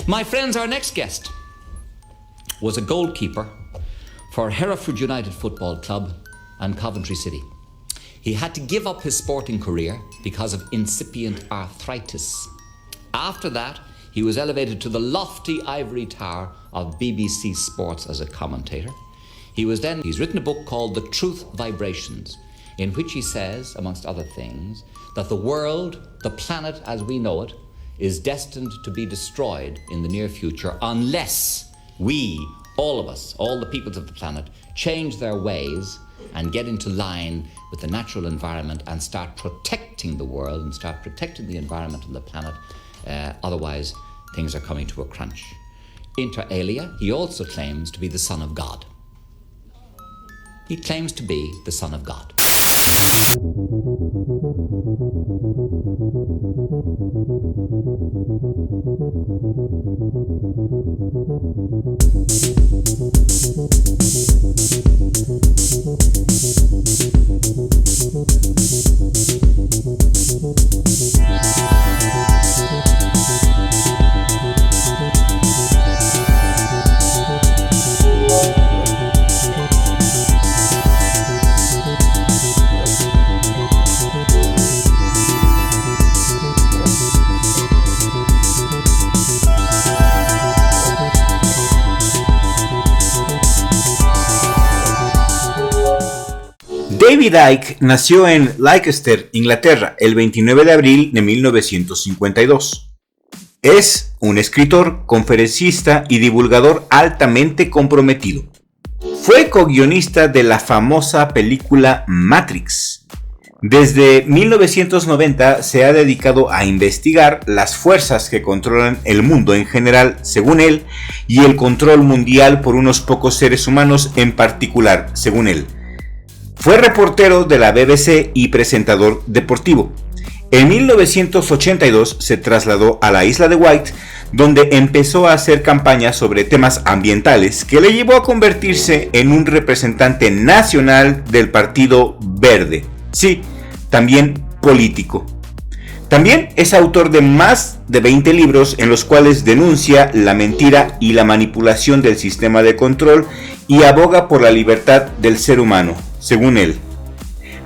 My friends, our next guest was a goalkeeper for Hereford United Football Club and Coventry City. He had to give up his sporting career because of incipient arthritis. After that, he was elevated to the lofty ivory tower of BBC Sports as a commentator. He's written a book called The Truth Vibrations, in which he says, amongst other things, that the world, the planet as we know it, is destined to be destroyed in the near future unless we, all of us, all the peoples of the planet, change their ways and get into line with the natural environment and start protecting the world and start protecting the environment and the planet. Otherwise, things are coming to a crunch. Inter alia, he also claims to be the Son of God. He claims to be the Son of God. David Icke nació en Leicester, Inglaterra, el 29 de abril de 1952. Es un escritor, conferencista y divulgador altamente comprometido. Fue co-guionista de la famosa película Matrix. Desde 1990 se ha dedicado a investigar las fuerzas que controlan el mundo en general, según él, y el control mundial por unos pocos seres humanos en particular, según él. Fue reportero de la BBC y presentador deportivo. En 1982 se trasladó a la isla de Wight, donde empezó a hacer campañas sobre temas ambientales, que le llevó a convertirse en un representante nacional del Partido Verde. Sí, también político. También es autor de más de 20 libros en los cuales denuncia la mentira y la manipulación del sistema de control y aboga por la libertad del ser humano, según él.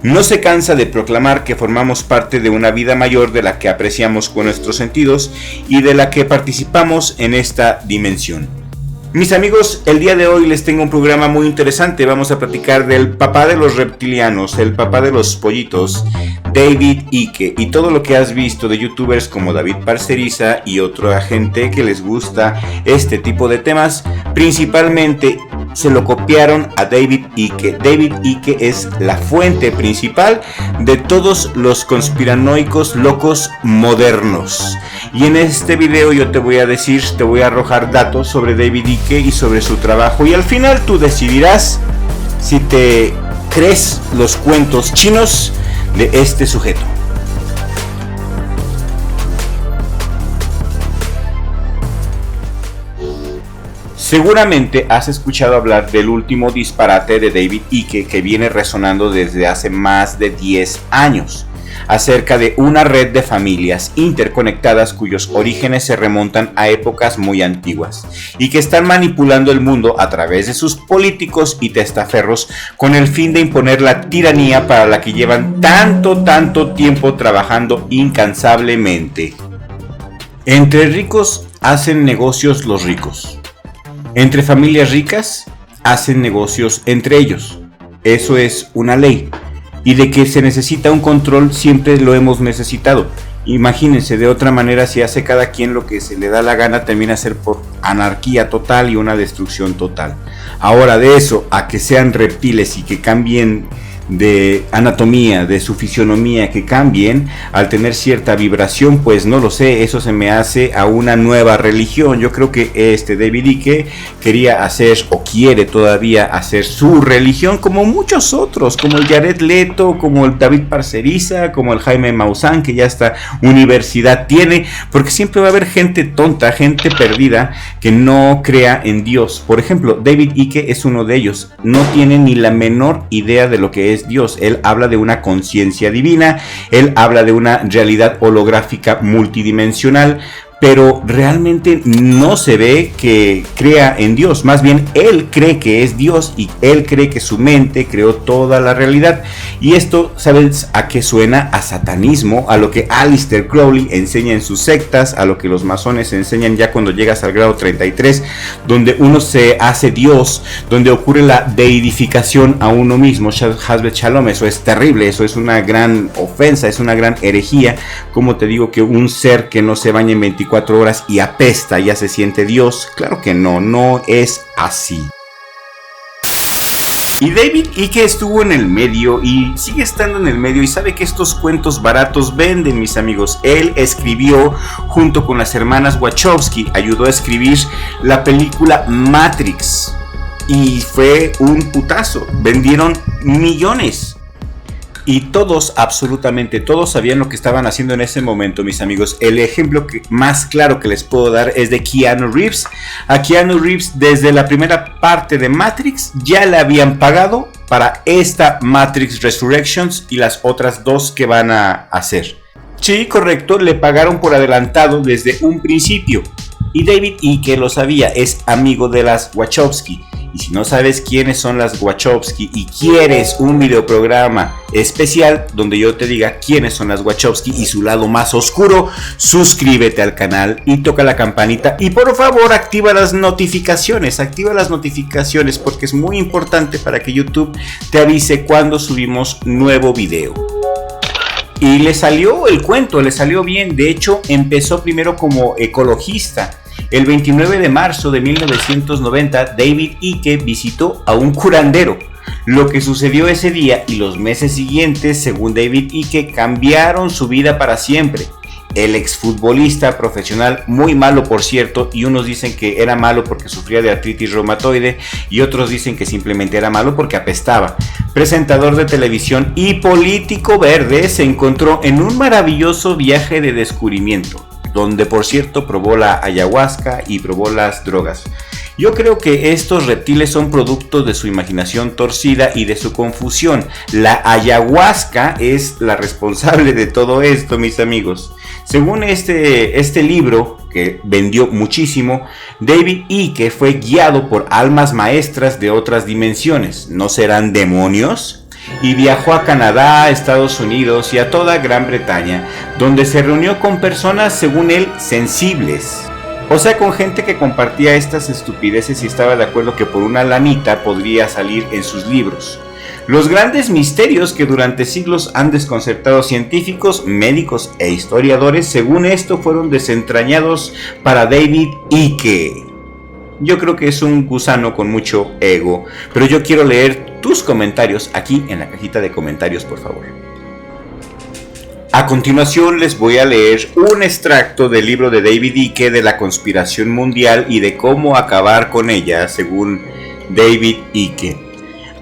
No se cansa de proclamar que formamos parte de una vida mayor de la que apreciamos con nuestros sentidos y de la que participamos en esta dimensión. Mis amigos, el día de hoy les tengo un programa muy interesante. Vamos a platicar del papá de los reptilianos, el papá de los pollitos, David Icke, y todo lo que has visto de youtubers como David Parceriza y otra gente que les gusta este tipo de temas, principalmente se lo copiaron a David Icke. David Icke es la fuente principal de todos los conspiranoicos locos modernos. Y en este video yo te voy a arrojar datos sobre David Icke y sobre su trabajo. Y al final tú decidirás si te crees los cuentos chinos de este sujeto. Seguramente has escuchado hablar del último disparate de David Icke que viene resonando desde hace más de 10 años, acerca de una red de familias interconectadas cuyos orígenes se remontan a épocas muy antiguas y que están manipulando el mundo a través de sus políticos y testaferros con el fin de imponer la tiranía para la que llevan tanto tiempo trabajando incansablemente. Entre ricos hacen negocios los ricos. Entre familias ricas hacen negocios entre ellos. Eso es una ley. Y de que se necesita un control siempre lo hemos necesitado. Imagínense, de otra manera, si hace cada quien lo que se le da la gana, termina a ser por anarquía total y una destrucción total. Ahora, de eso a que sean reptiles y que cambien de anatomía, de su fisionomía, que cambien al tener cierta vibración, pues no lo sé, eso se me hace a una nueva religión. Yo creo que David Icke quería hacer o quiere todavía hacer su religión, como muchos otros, como el Jared Leto, como el David Parceriza, como el Jaime Maussan, que ya hasta universidad tiene, porque siempre va a haber gente tonta, gente perdida que no crea en Dios. Por ejemplo, David Icke es uno de ellos, no tiene ni la menor idea de lo que es Dios. Él habla de una conciencia divina, él habla de una realidad holográfica multidimensional, pero realmente no se ve que crea en Dios. Más bien él cree que es Dios y él cree que su mente creó toda la realidad. Y esto, ¿sabes a qué suena? A satanismo, a lo que Aleister Crowley enseña en sus sectas, a lo que los masones enseñan ya cuando llegas al grado 33, donde uno se hace Dios, donde ocurre la deidificación a uno mismo. Hasbet Shalom, eso es terrible, eso es una gran ofensa, es una gran herejía. Como te digo que un ser que no se baña en 24 horas y apesta ya se siente Dios? Claro que no, no es así. Y David Icke estuvo en el medio y sigue estando en el medio y sabe que estos cuentos baratos venden, mis amigos. Él escribió junto con las hermanas Wachowski, ayudó a escribir la película Matrix y fue un putazo, vendieron millones. Y todos, absolutamente todos, sabían lo que estaban haciendo en ese momento, mis amigos. El ejemplo más claro que les puedo dar es de Keanu Reeves. A Keanu Reeves, desde la primera parte de Matrix, ya le habían pagado para esta Matrix Resurrections y las otras dos que van a hacer. Sí, correcto, le pagaron por adelantado desde un principio. Y David Icke lo sabía, es amigo de las Wachowski. Y si no sabes quiénes son las Wachowski y quieres un videoprograma especial donde yo te diga quiénes son las Wachowski y su lado más oscuro, suscríbete al canal y toca la campanita y por favor activa las notificaciones porque es muy importante para que YouTube te avise cuando subimos nuevo video. Y le salió el cuento, le salió bien. De hecho, empezó primero como ecologista. El 29 de marzo de 1990, David Icke visitó a un curandero. Lo que sucedió ese día y los meses siguientes, según David Icke, cambiaron su vida para siempre. El exfutbolista profesional, muy malo por cierto, y unos dicen que era malo porque sufría de artritis reumatoide y otros dicen que simplemente era malo porque apestaba. Presentador de televisión y político verde, se encontró en un maravilloso viaje de descubrimiento, donde por cierto probó la ayahuasca y probó las drogas. Yo creo que estos reptiles son productos de su imaginación torcida y de su confusión. La ayahuasca es la responsable de todo esto, mis amigos. Según este libro, que vendió muchísimo, David Icke fue guiado por almas maestras de otras dimensiones. ¿No serán demonios? Y viajó a Canadá, Estados Unidos y a toda Gran Bretaña, donde se reunió con personas, según él, sensibles. O sea, con gente que compartía estas estupideces y estaba de acuerdo que por una lanita podría salir en sus libros. Los grandes misterios que durante siglos han desconcertado científicos, médicos e historiadores, según esto, fueron desentrañados para David Icke. Yo creo que es un gusano con mucho ego, pero yo quiero leer tus comentarios aquí en la cajita de comentarios, por favor. A continuación les voy a leer un extracto del libro de David Icke de la conspiración mundial y de cómo acabar con ella, según David Icke.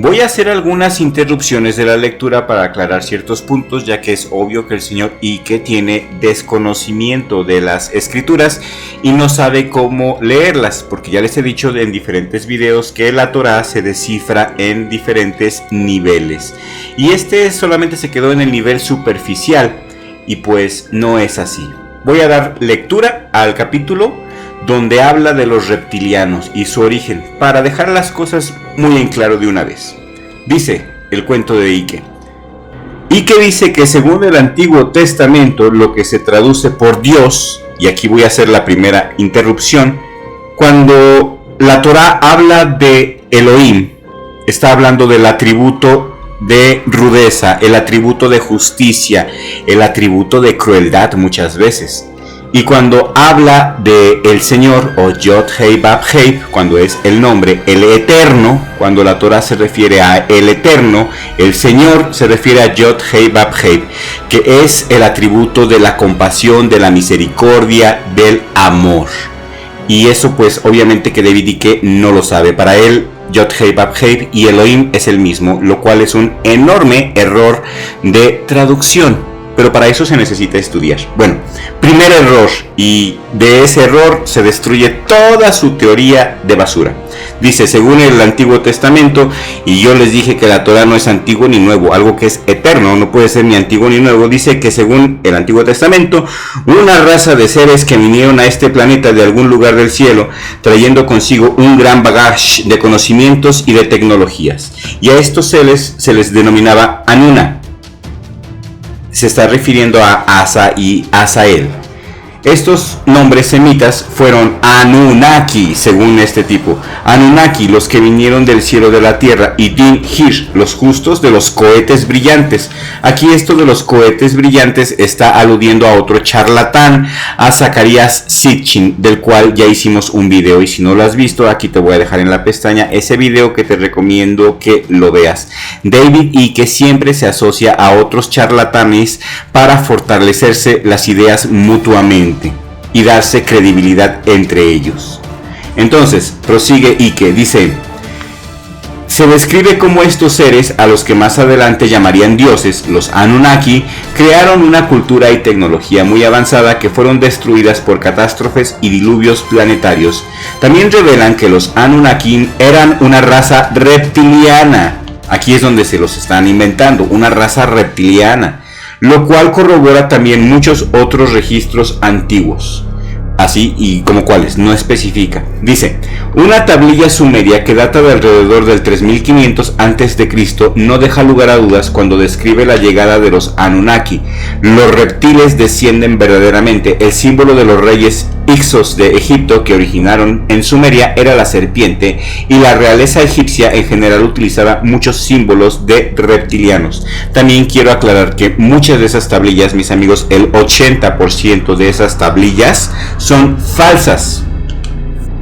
Voy a hacer algunas interrupciones de la lectura para aclarar ciertos puntos, ya que es obvio que el señor Icke tiene desconocimiento de las escrituras y no sabe cómo leerlas, porque ya les he dicho en diferentes videos que la Torá se descifra en diferentes niveles. Y este solamente se quedó en el nivel superficial, y pues no es así. Voy a dar lectura al capítulo donde habla de los reptilianos y su origen, para dejar las cosas muy en claro de una vez. Dice el cuento de Icke. Icke dice que según el Antiguo Testamento, lo que se traduce por Dios, y aquí voy a hacer la primera interrupción, cuando la Torá habla de Elohim, está hablando del atributo de rudeza, el atributo de justicia, el atributo de crueldad muchas veces. Y cuando habla de el Señor, o Yod Hei Bab Hei, cuando es el nombre, el Eterno, cuando la Torah se refiere a el Eterno, el Señor se refiere a Yod Hei Bab Hei, que es el atributo de la compasión, de la misericordia, del amor. Y eso pues obviamente que David Icke no lo sabe. Para él Yod Hei Bab Hei y Elohim es el mismo, lo cual es un enorme error de traducción. pero para eso se necesita estudiar. Bueno, primer error, y de ese error se destruye toda su teoría de basura. Dice, según el Antiguo Testamento, y yo les dije que la Torah no es antiguo ni nuevo, algo que es eterno, no puede ser ni antiguo ni nuevo. Dice que según el Antiguo Testamento, una raza de seres que vinieron a este planeta de algún lugar del cielo, trayendo consigo un gran bagaje de conocimientos y de tecnologías. Y a estos seres se les denominaba Anuna. Se está refiriendo a Asa y Asael. Estos nombres semitas fueron Anunnaki, según este tipo. Anunnaki, los que vinieron del cielo de la tierra, y Din-Hir, los justos de los cohetes brillantes. Aquí esto de los cohetes brillantes está aludiendo a otro charlatán, a Zacarías Sitchin, del cual ya hicimos un video, y si no lo has visto, aquí te voy a dejar en la pestaña ese video que te recomiendo que lo veas. David Icke siempre se asocia a otros charlatanes para fortalecerse las ideas mutuamente y darse credibilidad entre ellos. Entonces, prosigue Icke, dice, se describe como estos seres, a los que más adelante llamarían dioses, los Anunnaki, crearon una cultura y tecnología muy avanzada que fueron destruidas por catástrofes y diluvios planetarios. También revelan que los Anunnaki eran una raza reptiliana. Aquí es donde se los están inventando, una raza reptiliana, lo cual corrobora también muchos otros registros antiguos. Así y como cuáles, no especifica. Dice, una tablilla sumeria que data de alrededor del 3500 a.C. no deja lugar a dudas cuando describe la llegada de los Anunnaki. Los reptiles descienden verdaderamente. El símbolo de los reyes Ixos de Egipto que originaron en Sumeria era la serpiente, y la realeza egipcia en general utilizaba muchos símbolos de reptilianos. También quiero aclarar que muchas de esas tablillas, mis amigos, el 80% de esas tablillas son falsas.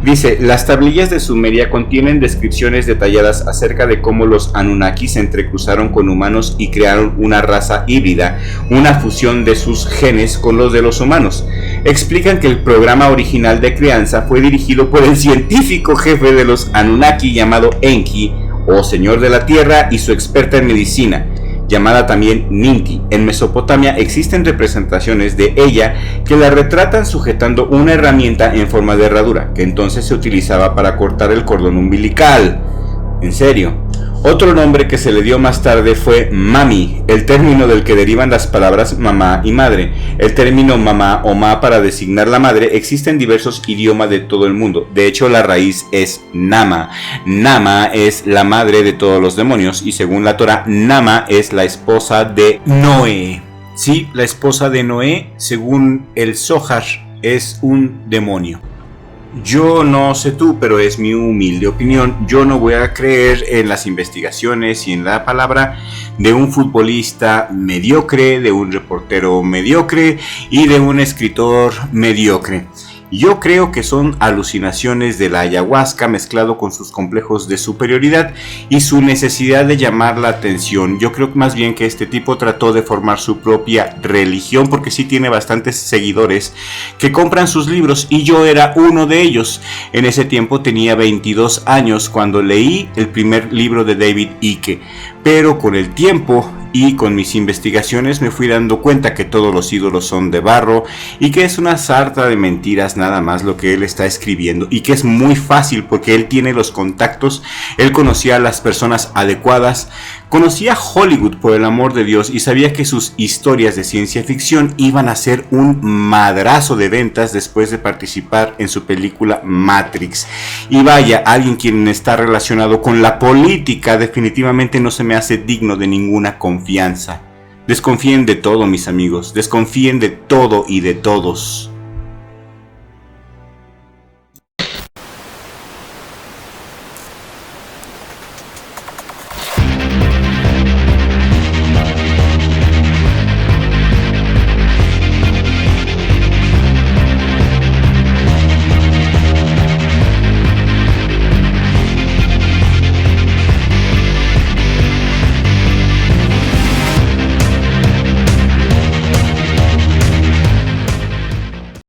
Dice, las tablillas de Sumeria contienen descripciones detalladas acerca de cómo los Anunnaki se entrecruzaron con humanos y crearon una raza híbrida, una fusión de sus genes con los de los humanos. Explican que el programa original de crianza fue dirigido por el científico jefe de los Anunnaki llamado Enki, o Señor de la Tierra, y su experta en medicina, llamada también Ninti. En Mesopotamia existen representaciones de ella que la retratan sujetando una herramienta en forma de herradura, que entonces se utilizaba para cortar el cordón umbilical. En serio. Otro nombre que se le dio más tarde fue Mami, el término del que derivan las palabras mamá y madre. El término mamá o ma para designar la madre existe en diversos idiomas de todo el mundo. De hecho, la raíz es Nama. Nama es la madre de todos los demonios, y según la Torah, Nama es la esposa de Noé. Sí, la esposa de Noé, según el Zohar, es un demonio. Yo no sé tú, pero es mi humilde opinión. Yo no voy a creer en las investigaciones y en la palabra de un futbolista mediocre, de un reportero mediocre y de un escritor mediocre. Yo creo que son alucinaciones de la ayahuasca mezclado con sus complejos de superioridad y su necesidad de llamar la atención. Yo creo más bien que este tipo trató de formar su propia religión, porque sí tiene bastantes seguidores que compran sus libros, y yo era uno de ellos. En ese tiempo tenía 22 años cuando leí el primer libro de David Icke, pero con el tiempo y con mis investigaciones me fui dando cuenta que todos los ídolos son de barro y que es una sarta de mentiras nada más lo que él está escribiendo, y que es muy fácil porque él tiene los contactos, él conocía a las personas adecuadas, conocía Hollywood, por el amor de Dios, y sabía que sus historias de ciencia ficción iban a ser un madrazo de ventas después de participar en su película Matrix. Y vaya, alguien quien está relacionado con la política definitivamente no se me hace digno de ninguna confianza. Desconfíen de todo, mis amigos, desconfíen de todo y de todos.